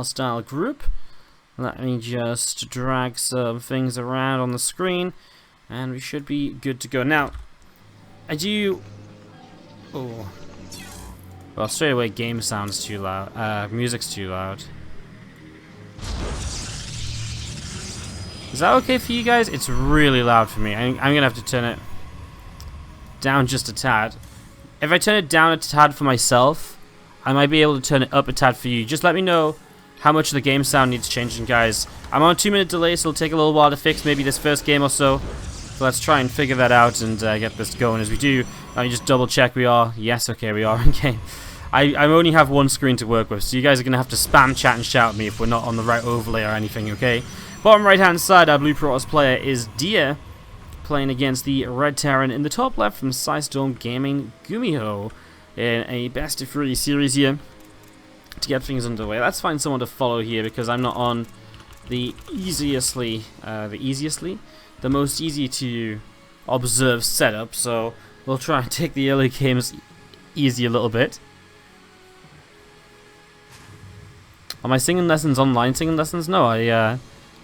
style group. Let me just drag some things around on the screen, and we should be good to go. Now, oh, well, straight away, game sounds too loud. Music's too loud. Is that okay for you guys? It's really loud for me. I'm gonna have to turn it down just a tad. If I turn it down a tad for myself, I might be able to turn it up a tad for you. Just let me know how much the game sound needs changing, guys. I'm on a 2-minute delay, so it'll take a little while to fix, maybe this first game or so. So let's try and figure that out and get this going. As we do, let me just double check we are. Yes, okay, we are in game. I only have one screen to work with, so you guys are going to have to spam chat and shout at me if we're not on the right overlay or anything, okay? Bottom right-hand side, our Blue Protoss player is Deer, playing against the Red Terran. In the top left from Storm Gaming, GuMiho, in a best-of-3 series here to get things underway. Let's find someone to follow here because I'm not on the most easy to observe setup, so we'll try and take the early games easy a little bit. Are my singing lessons online singing lessons? No,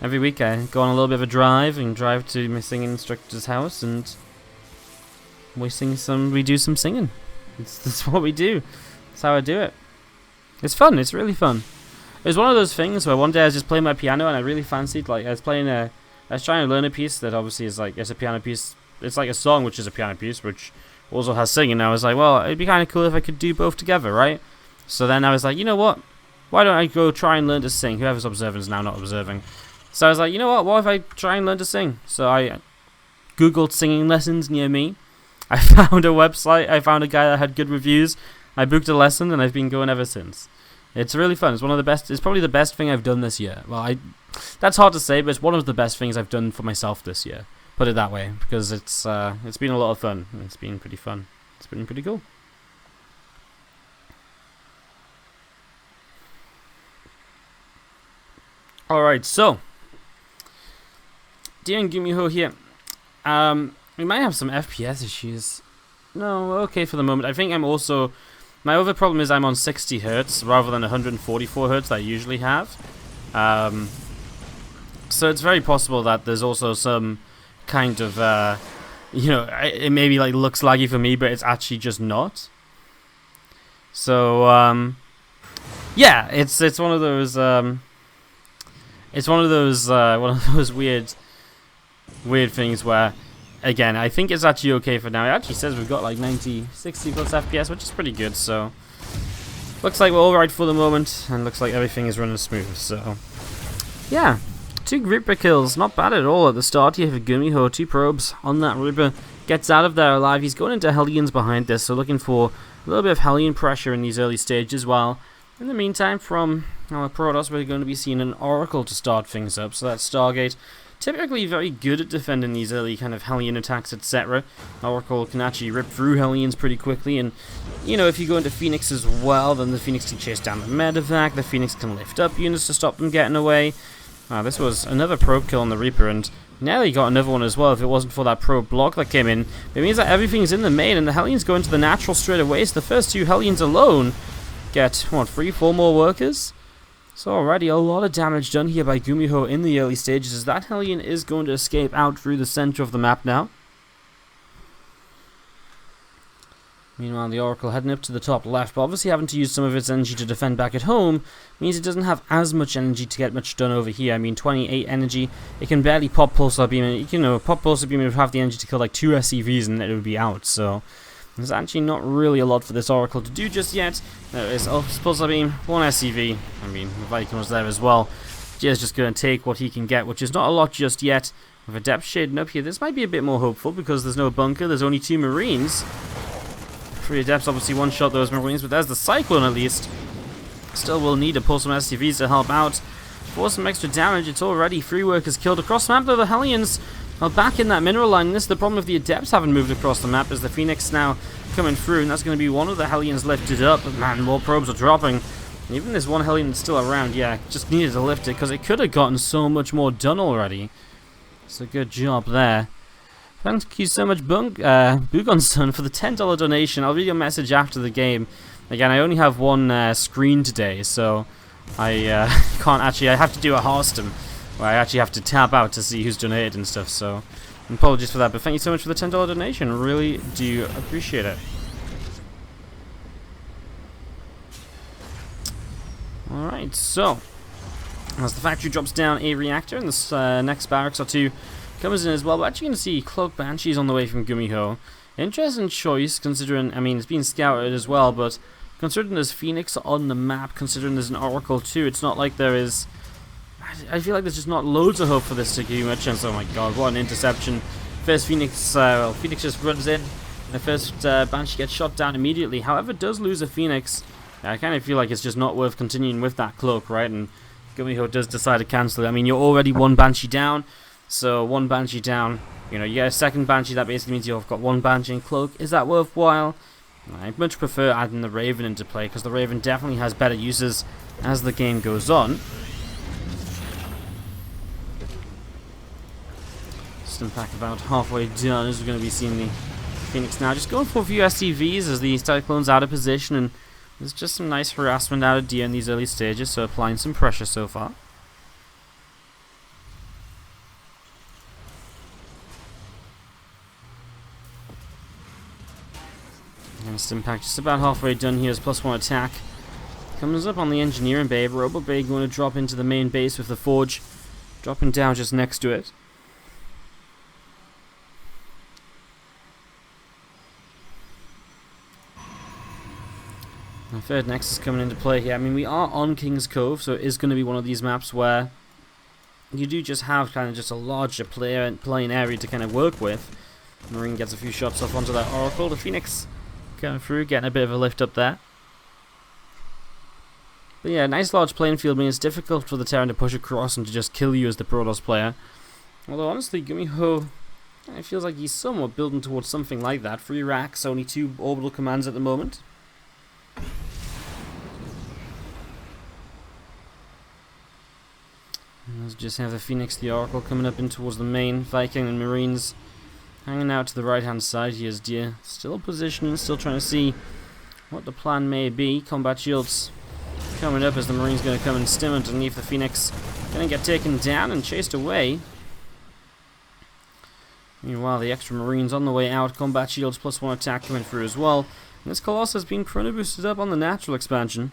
every week I go on a little bit of a drive to my singing instructor's house, and we do some singing. That's what we do. That's how I do it. It's fun. It's really fun. It was one of those things where one day I was just playing my piano and I really fancied, like, I was trying to learn a piece that obviously is like, it's a piano piece. It's like a song which is a piano piece, which also has singing. And I was like, well, it'd be kind of cool if I could do both together, right? So then I was like, you know what? Why don't I go try and learn to sing? Whoever's observing is now not observing. So I was like, you know what if I try and learn to sing? So I googled singing lessons near me. I found a website. I found a guy that had good reviews. I booked a lesson, and I've been going ever since. It's really fun. It's one of the best. It's probably the best thing I've done this year. Well, that's hard to say, but it's one of the best things I've done for myself this year. Put it that way, because it's been a lot of fun. It's been pretty fun. It's been pretty cool. All right, so Deer and GuMiho here. We might have some FPS issues. No, okay for the moment. I think I'm also... My other problem is I'm on 60 Hz rather than 144 Hz that I usually have. So it's very possible that there's also some kind of, it maybe like looks laggy for me, but it's actually just not. So, yeah, it's one of those, weird things where, again, I think it's actually okay for now. It actually says we've got like 60 plus FPS, which is pretty good, so looks like we're alright for the moment, and looks like everything is running smooth, so yeah. 2 Reaper kills, not bad at all at the start here for GuMiho. 2 probes on that Reaper, gets out of there alive. He's going into Hellions behind this, so looking for a little bit of Hellion pressure in these early stages, while in the meantime from our Protoss we're going to be seeing an Oracle to start things up, so that's Stargate. Typically very good at defending these early kind of Hellion attacks, etc. Oracle can actually rip through Hellions pretty quickly, and, you know, if you go into Phoenix as well, then the Phoenix can chase down the medevac, the Phoenix can lift up units to stop them getting away. This was another probe kill on the Reaper, and nearly got another one as well if it wasn't for that probe block that came in. It means that everything's in the main, and the Hellions go into the natural straight away, so the first 2 Hellions alone get, what, 3-4 more workers? So already a lot of damage done here by GuMiho in the early stages, as that Hellion is going to escape out through the center of the map now. Meanwhile, the Oracle heading up to the top left, but obviously having to use some of its energy to defend back at home means it doesn't have as much energy to get much done over here. I mean, 28 energy, it can barely pop Pulsar Beam, and pop Pulsar Beam would have the energy to kill like 2 SCVs and it would be out, so there's actually not really a lot for this Oracle to do just yet. There is Pulsar Beam, 1 SCV. I mean, the Viking was there as well. Jay's just going to take what he can get, which is not a lot just yet. With a depth shading up here, this might be a bit more hopeful because there's no bunker, there's only 2 Marines. 3 Adepts obviously one-shot those Marines, but there's the Cyclone at least. Still will need to pull some SCVs to help out. For some extra damage, it's already 3 workers killed across the map, though the Hellions are back in that mineral line. This is the problem if the Adepts haven't moved across the map, as the Phoenix now coming through, and that's going to be one of the Hellions lifted up. But man, more probes are dropping. And even this one Hellion that's still around, yeah, just needed to lift it, because it could have gotten so much more done already. So good job there. Thank you so much, Bugonson, for the $10 donation. I'll read your message after the game. Again, I only have one screen today, so I can't actually. I have to do a Hearthstone where I actually have to tap out to see who's donated and stuff. So apologies for that. But thank you so much for the $10 donation. Really do appreciate it. All right, so as the factory drops down a reactor, and this next barracks or two comes in as well. We're actually going to see Cloak Banshees on the way from GuMiho. Interesting choice, considering, I mean, it's been scouted as well, but considering there's Phoenix on the map, considering there's an Oracle too, it's not like there is... I feel like there's just not loads of hope for this to give much chance. Oh my god, what an interception. First Phoenix, well, Phoenix just runs in, and the first Banshee gets shot down immediately. However, does lose a Phoenix. I kind of feel like it's just not worth continuing with that Cloak, right? And GuMiho does decide to cancel it. I mean, you're already one Banshee down, so one Banshee down. You know, you get a second Banshee, that basically means you've got one Banshee and Cloak. Is that worthwhile? I much prefer adding the Raven into play, because the Raven definitely has better uses as the game goes on. Stim pack about halfway done, as we're going to be seeing the Phoenix now. Just going for a few SCVs as the Cyclone's out of position, and there's just some nice harassment out of Dia in these early stages, so applying some pressure so far. And Stimpack just about halfway done here as +1 attack. Comes up on the Engineering Bay. Robo Bay going to drop into the main base with the Forge. Dropping down just next to it. And third Nexus coming into play here. I mean, we are on King's Cove, so it is going to be one of these maps where you do just have kind of just a larger playing area to kind of work with. Marine gets a few shots off onto that Oracle. The Phoenix going through, getting a bit of a lift up there. But yeah, nice large playing field means it's difficult for the Terran to push across and to just kill you as the Protoss player. Although honestly, GuMiho, it feels like he's somewhat building towards something like that. 3 racks, only 2 orbital commands at the moment. Let's just have the Phoenix, the Oracle coming up in towards the main. Viking and Marines hanging out to the right hand side. Here's Dia still positioning, still trying to see what the plan may be. Combat shields coming up as the Marine's going to come and stim underneath the Phoenix. Going to get taken down and chased away. Meanwhile, the extra Marines on the way out. Combat shields +1 attack coming through as well. And this Colossus has been chrono boosted up on the natural expansion.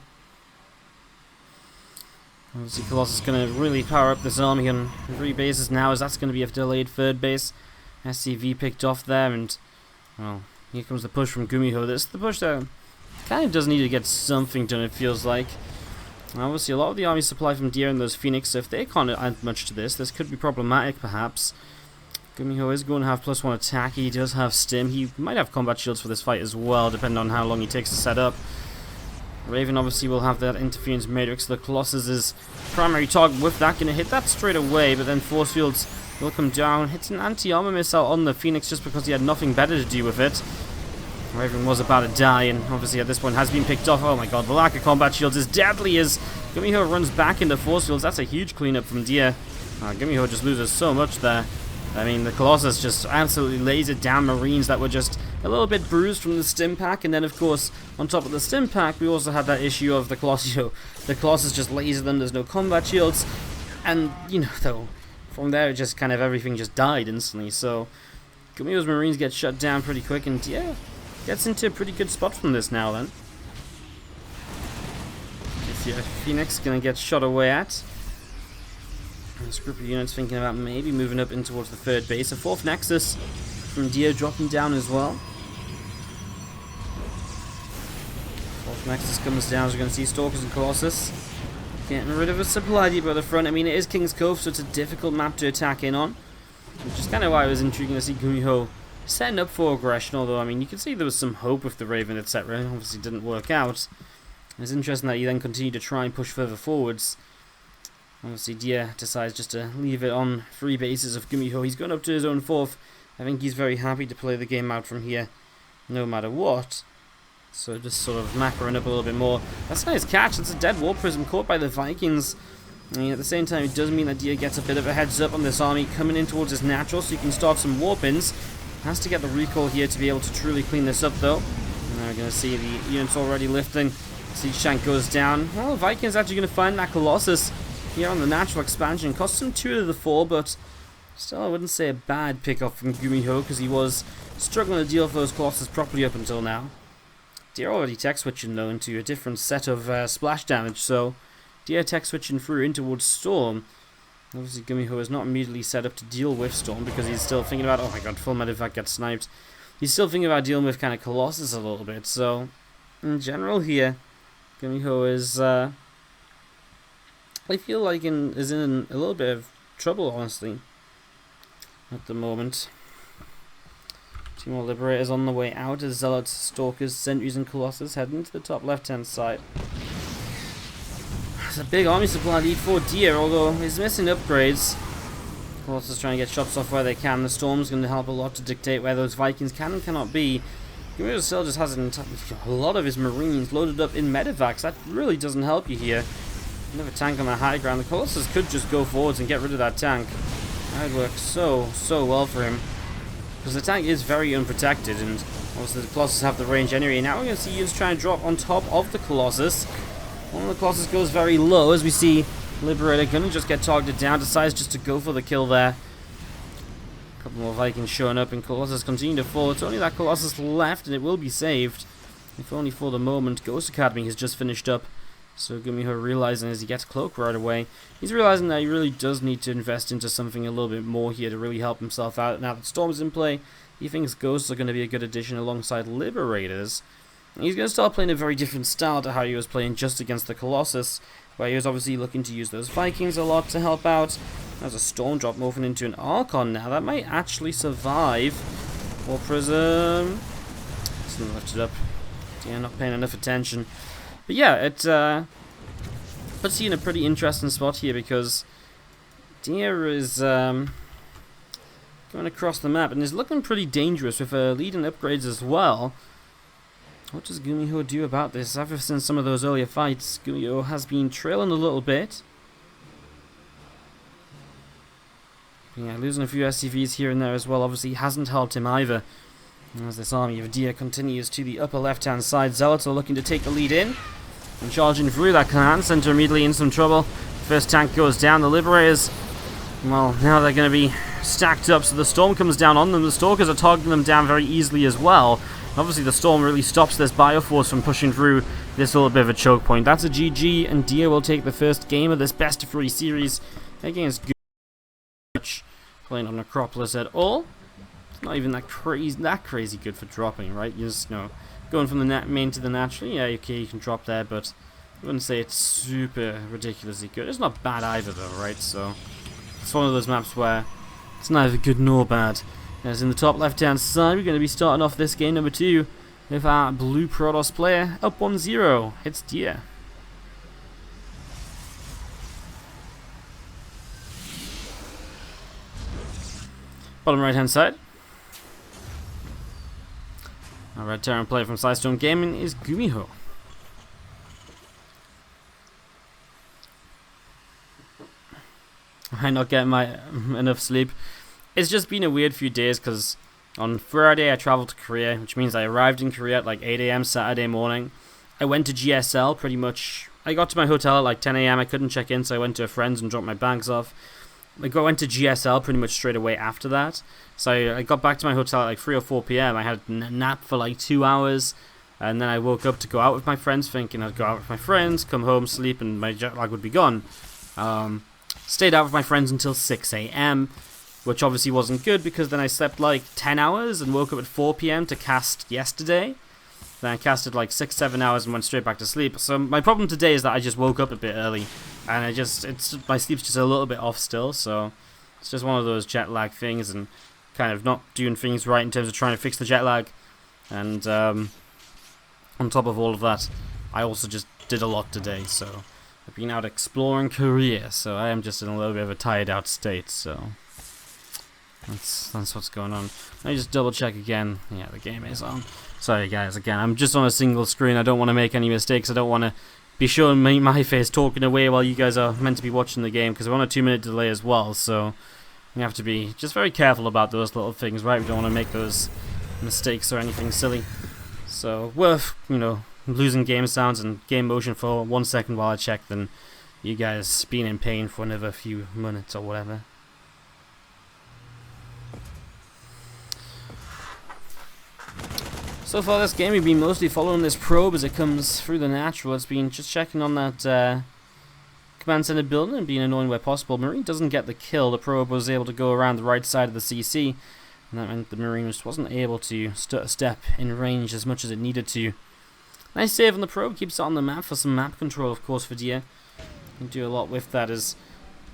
Obviously, Colossus is going to really power up this army on 3 bases now, as that's going to be a delayed 3rd base. SCV picked off there, and well, here comes the push from GuMiho. This is the push that kind of does need to get something done, it feels like. Obviously, a lot of the army supply from Dia and those Phoenix, so if they can't add much to this could be problematic, perhaps. GuMiho is going to have +1 attack. He does have stim. He might have combat shields for this fight as well, depending on how long he takes to set up. Raven obviously will have that interference matrix. The Colossus is primary target with that. Going to hit that straight away, but then force fields will come down. Hits an anti-armor missile on the Phoenix just because he had nothing better to do with it. Raven was about to die, and obviously at this point has been picked off. Oh my god, the lack of combat shields is deadly as GuMiho runs back into force fields. That's a huge cleanup from Dia. GuMiho just loses so much there. I mean, the Colossus just absolutely lasered down Marines that were just a little bit bruised from the stim pack, and then of course, on top of the stim pack, we also had that issue of the Colossus. The Colossus just lasered them, there's no combat shields, and, you know, though, from there, it just kind of everything just died instantly, so GuMiho's Marines get shut down pretty quick, and yeah, gets into a pretty good spot from this now then. Phoenix gonna get shot away at. This group of units thinking about maybe moving up in towards the 3rd base. A 4th Nexus from Dia dropping down as well. 4th Nexus comes down as we're going to see Stalkers and Colossus getting rid of a supply depot at the front. I mean, it is King's Cove, so it's a difficult map to attack in on, which is kind of why it was intriguing to see GuMiho setting up for aggression, although, I mean, you can see there was some hope with the Raven, etc. Obviously didn't work out. It's interesting that he then continued to try and push further forwards. Obviously, Dia decides just to leave it on 3 bases of GuMiho. He's going up to his own 4th. I think he's very happy to play the game out from here, no matter what. So just sort of macroing up a little bit more. That's a nice catch. That's a dead War Prism caught by the Vikings. I mean, at the same time, it does mean that Dia gets a bit of a heads up on this army coming in towards his natural, so you can start some warpins. Has to get the recall here to be able to truly clean this up, though. And now we're going to see the units already lifting Siege tank goes down. Well, Vikings actually going to find that Colossus here on the natural expansion. Cost him 2 out of the 4, but still I wouldn't say a bad pickup from GuMiho, because he was struggling to deal with those Colossus properly up until now. Deer already tech switching though into a different set of splash damage, so Deer tech switching through in towards Storm. Obviously GuMiho is not immediately set up to deal with Storm because he's still thinking about, oh my god, full medevac gets sniped. He's still thinking about dealing with kind of Colossus a little bit, so in general here, GuMiho is, I feel like is in a little bit of trouble, honestly, at the moment. 2 more Liberators on the way out as Zealots, Stalkers, Sentries and Colossus heading to the top left-hand side. It's a big army supply lead for Deer, although he's missing upgrades. Colossus trying to get shots off where they can. The Storm's going to help a lot to dictate where those Vikings can and cannot be. GuMiho still just has a lot of his Marines loaded up in medevacs. That really doesn't help you here. Another tank on the high ground. The Colossus could just go forwards and get rid of that tank. That would work so well for him. Because the tank is very unprotected, and obviously the Colossus have the range anyway. Now we're going to see units try and drop on top of the Colossus. One of the Colossus goes very low, as we see Liberator going to just get targeted down. Decides just to go for the kill there. A couple more Vikings showing up, and Colossus continue to fall. It's only that Colossus left, and it will be saved. If only for the moment. Ghost Academy has just finished up. So GuMiho realizing as he gets Cloak right away, he's realizing that he really does need to invest into something a little bit more here to really help himself out. Now that Storm's in play, he thinks Ghosts are going to be a good addition alongside Liberators. And he's going to start playing a very different style to how he was playing just against the Colossus, where he was obviously looking to use those Vikings a lot to help out. There's a Storm drop moving into an Archon now. That might actually survive. War Prism. Still lifted up. Yeah, not paying enough attention. But yeah, it puts you in a pretty interesting spot here because Deer is going across the map and is looking pretty dangerous with leading upgrades as well. What does GuMiho do about this? Ever since some of those earlier fights, GuMiho has been trailing a little bit. Yeah, losing a few SCVs here and there as well obviously hasn't helped him either. As this army of Deer continues to the upper left-hand side, Zealots are looking to take the lead in. And charging through that command center immediately in some trouble. First tank goes down, the Liberators, well, now they're going to be stacked up, so the Storm comes down on them. The Stalkers are targeting them down very easily as well. Obviously the Storm really stops this Bioforce from pushing through this little bit of a choke point. That's a GG, and Deer will take the first game of this best of 3 series against GuMiho. Playing on Necropolis at all. It's not even that crazy good for dropping, right? You just, going from the main to the natural, yeah, okay, you can drop there, but I wouldn't say it's super ridiculously good. It's not bad either, though, right? So it's one of those maps where it's neither good nor bad. As in the top left-hand side, we're going to be starting off this game number 2 with our blue Protoss player up 1-0. It's Deer. Bottom right-hand side. Our red Terran player from Sidestone Gaming is GuMiho. I might not get enough sleep. It's just been a weird few days because on Friday I traveled to Korea, which means I arrived in Korea at like 8 AM Saturday morning. I went to GSL pretty much. I got to my hotel at like 10 AM. I couldn't check in, so I went to a friend's and dropped my bags off. I went to GSL pretty much straight away after that. So I got back to my hotel at like 3 or 4 PM. I had a nap for like 2 hours. And then I woke up to go out with my friends, thinking I'd go out with my friends, come home, sleep, and my jet lag would be gone. Stayed out with my friends until 6 AM, which obviously wasn't good because then I slept like 10 hours and woke up at 4 PM to cast yesterday. Then I casted like 6-7 hours and went straight back to sleep. So my problem today is that I just woke up a bit early. And my sleep's just a little bit off still, so it's just one of those jet lag things and kind of not doing things right in terms of trying to fix the jet lag. And on top of all of that, I also just did a lot today, so I've been out exploring Korea, so I am just in a little bit of a tired out state, so that's what's going on. Let me just double check again. Yeah, the game is on. Sorry guys, again, I'm just on a single screen. I don't want to make any mistakes. I don't want to be showing my face talking away while you guys are meant to be watching the game, because we're on a 2-minute delay as well, so we have to be just very careful about those little things, right? We don't want to make those mistakes or anything silly. So worth, losing game sounds and game motion for 1 second while I check than you guys being in pain for another few minutes or whatever. So far this game we've been mostly following this probe as it comes through the natural. It's been just checking on that command center building and being annoying where possible. Marine doesn't get the kill. The probe was able to go around the right side of the CC, and that meant the Marine just wasn't able to step in range as much as it needed to. Nice save on the probe, keeps it on the map for some map control, of course, for Dia. Can do a lot with that, as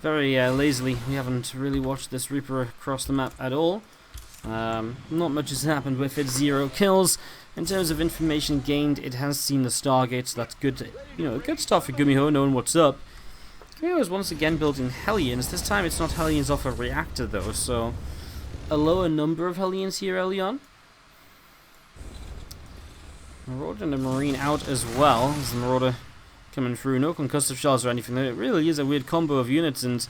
very lazily we haven't really watched this Reaper across the map at all. Not much has happened with it. 0 kills. In terms of information gained, it has seen the Stargate, so that's good. Good stuff for GuMiho, knowing what's up. GuMiho is once again building Hellions. This time it's not Hellions off a reactor though, so a lower number of Hellions here early on. Marauder and the Marine out as well. As the Marauder coming through, no concussive shells or anything. It really is a weird combo of units, and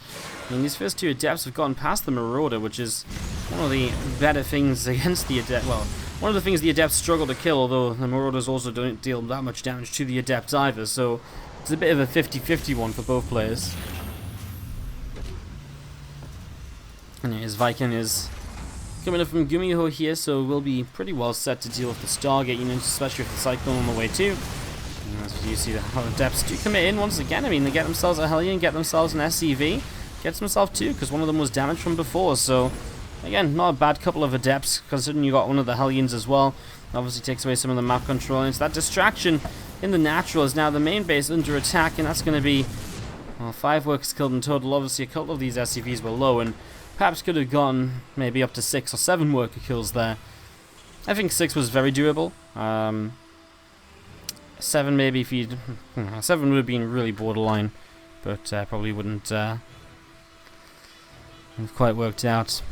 these first 2 Adepts have gotten past the Marauder, which is one of the better things against the Adept. Well, one of the things the Adepts struggle to kill, although the Marauders also don't deal that much damage to the Adepts either, so it's a bit of a 50-50 one for both players. And his Viking is coming up from GuMiho here, so we'll be pretty well set to deal with the Stargate units, especially with the Cyclone on the way too. And as you see, the Adepts do commit in once again. I mean, they get themselves a Hellion, get themselves an SCV, gets himself 2, because one of them was damaged from before, so again, not a bad couple of Adepts, considering you got one of the Hellions as well. Obviously takes away some of the map control, and it's that distraction in the natural is now the main base under attack, and that's going to be, well, 5 workers killed in total. Obviously a couple of these SCVs were low, and perhaps could have gone maybe up to 6 or 7 worker kills there. I think 6 was very doable. 7 maybe if you'd... 7 would have been really borderline, but probably wouldn't have quite worked out.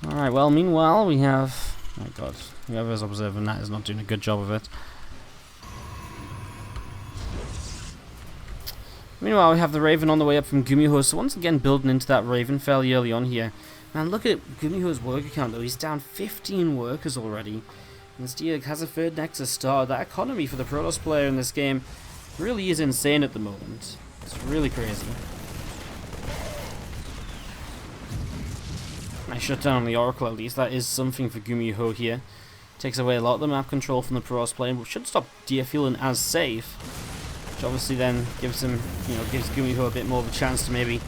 Alright, well, meanwhile we have... Oh my god, whoever's observing that is not doing a good job of it. Meanwhile, we have the Raven on the way up from GuMiho, so once again building into that Raven fairly early on here. Man, look at GuMiho's worker count though, he's down 15 workers already. And this Dia has a 3rd Nexus star. That economy for the Protoss player in this game really is insane at the moment. It's really crazy. Nice shut down on the Oracle at least, that is something for GuMiho here. Takes away a lot of the map control from the Protoss player, which should stop Dia feeling as safe. Which obviously then gives him, gives GuMiho a bit more of a chance to maybe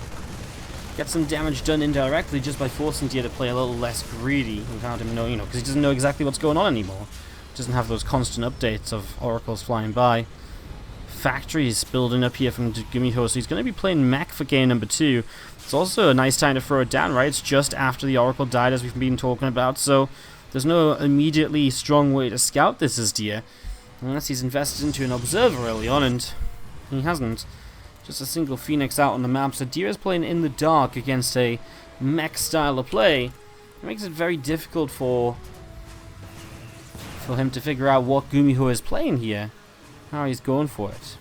get some damage done indirectly just by forcing Dia to play a little less greedy without him knowing, because he doesn't know exactly what's going on anymore. Doesn't have those constant updates of oracles flying by. Factories building up here from GuMiho, so he's going to be playing mech for game number 2. It's also a nice time to throw it down, right? It's just after the oracle died, as we've been talking about, so there's no immediately strong way to scout this as Dia. Unless he's invested into an observer early on, and he hasn't. Just a single Phoenix out on the map, so Dia is playing in the dark against a mech style of play. It makes it very difficult for him to figure out what GuMiho is playing here, how he's going for it.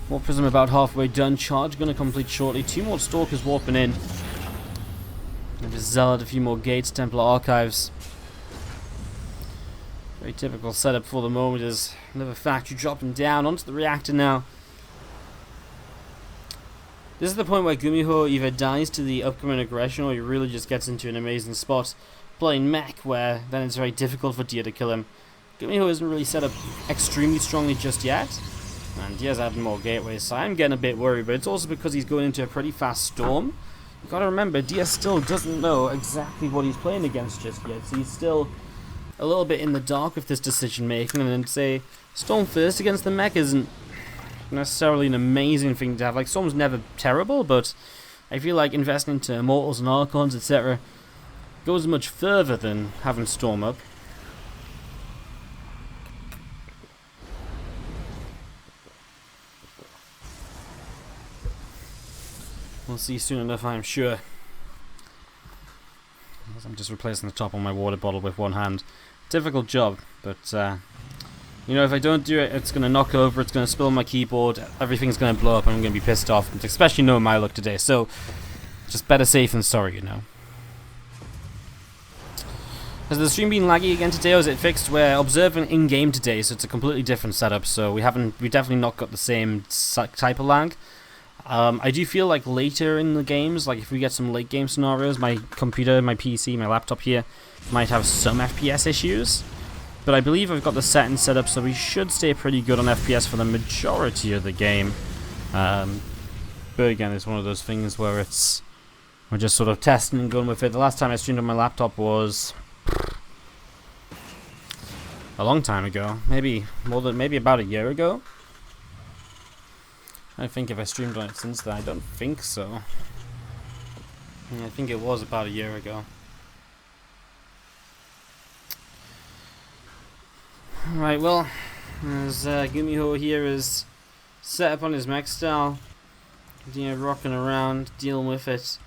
More Prism about halfway done. Charge going to complete shortly. 2 more Stalkers warping in. Maybe Zealot, a few more gates, Templar Archives. Very typical setup for the moment is another factory dropping down onto the reactor now. This is the point where GuMiho either dies to the upcoming aggression or he really just gets into an amazing spot playing mech, where then it's very difficult for Dia to kill him. GuMiho isn't really set up extremely strongly just yet. And Dia's adding more gateways, so I'm getting a bit worried, but it's also because he's going into a pretty fast storm. You've got to remember, Dia still doesn't know exactly what he's playing against just yet, so he's still a little bit in the dark with this decision making, and then say Storm first against the mech isn't necessarily an amazing thing to have. Like, Storm's never terrible, but I feel like investing into Immortals and Archons, etc. goes much further than having Storm up. We'll see soon enough, I'm sure. I'm just replacing the top on my water bottle with one hand. Difficult job, but if I don't do it, it's going to knock over, it's going to spill on my keyboard, everything's going to blow up, and I'm going to be pissed off, especially knowing my luck today. So, Just better safe than sorry, you know. Has the stream been laggy again today, or is it fixed? We're observing in-game today, so it's a completely different setup, so we definitely not got the same type of lag. I do feel like later in the games, like if we get some late game scenarios, my computer, my PC, my laptop here might have some FPS issues. But I believe I've got the settings set up, so we should stay pretty good on FPS for the majority of the game. But again, it's one of those things where we're just sort of testing and going with it. The last time I streamed on my laptop was a long time ago, maybe about a year ago. I think if I streamed on it since then, I don't think so. Yeah, I think it was about a year ago. Right, well, as GuMiho here is set up on his mech style, you know, rocking around, dealing with it.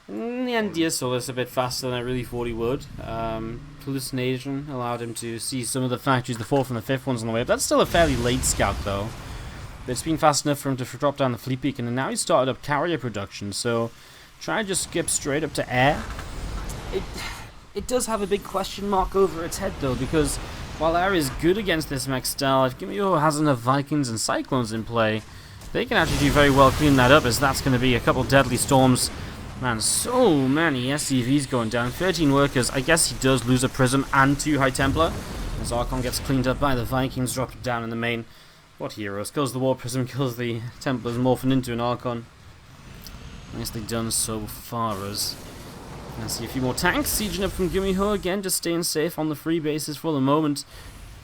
In the end, Dia saw this a bit faster than I really thought he would. Hallucination allowed him to see some of the factories, the 4th and the 5th ones on the way up. That's still a fairly late scout, though. But it's been fast enough for him to drop down the fleet beacon, and now he's started up carrier production, so try to just skip straight up to air. It does have a big question mark over its head, though, because while air is good against this mech style, if GuMiho has enough Vikings and Cyclones in play, they can actually do very well cleaning that up, as that's going to be a couple deadly storms. Man, so many SCVs going down. 13 workers. I guess he does lose a Prism and 2 High Templar, as Archon gets cleaned up by the Vikings, dropped down in the main. What heroes? Kills the War Prism, kills the Templars, morphing into an Archon. Nicely done so far. As let's see a few more tanks sieging up from GuMiho again, just staying safe on the free bases for the moment.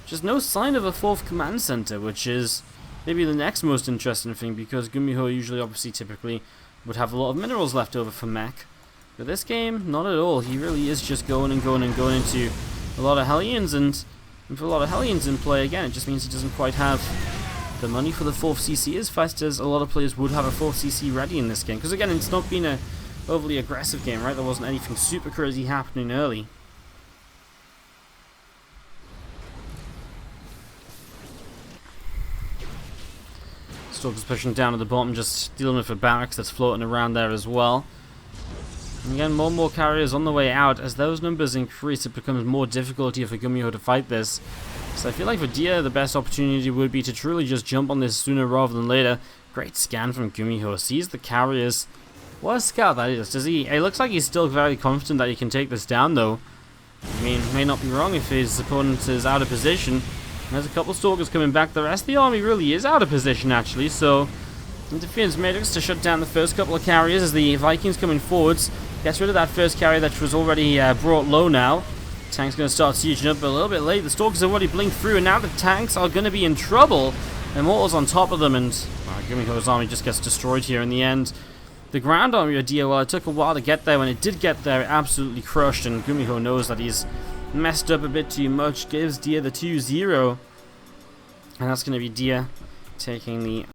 Just no sign of a 4th command center, which is maybe the next most interesting thing, because GuMiho usually, obviously, typically would have a lot of minerals left over for mech. But this game, not at all. He really is just going and going and going into a lot of Hellions, and for a lot of Hellions in play, again, it just means he doesn't quite have the money for the 4th CC as fast as a lot of players would have a 4th CC ready in this game. Because again, it's not been a overly aggressive game, right? There wasn't anything super crazy happening early. Stalker's pushing down at the bottom, just dealing with a barracks that's floating around there as well. And again, more and more carriers on the way out. As those numbers increase, it becomes more difficulty for GuMiho to fight this. So I feel like for Dia, the best opportunity would be to truly just jump on this sooner rather than later. Great scan from GuMiho. Sees the carriers. What a scout that is. Does he? It looks like he's still very confident that he can take this down, though. I mean, may not be wrong if his opponent is out of position. There's a couple Stalkers coming back. The rest of the army really is out of position, actually. So, Interference Matrix to shut down the first couple of carriers as the Vikings coming forwards. Gets rid of that first carrier that was already brought low now. Tank's going to start sieging up a little bit late. The Stalkers have already blinked through, and now the tanks are going to be in trouble. Immortals on top of them, and GuMiho's army just gets destroyed here in the end. The ground army of Dia, well, it took a while to get there. When it did get there, it absolutely crushed, and GuMiho knows that he's messed up a bit too much. Gives Dia the 2-0. And that's going to be Dia taking the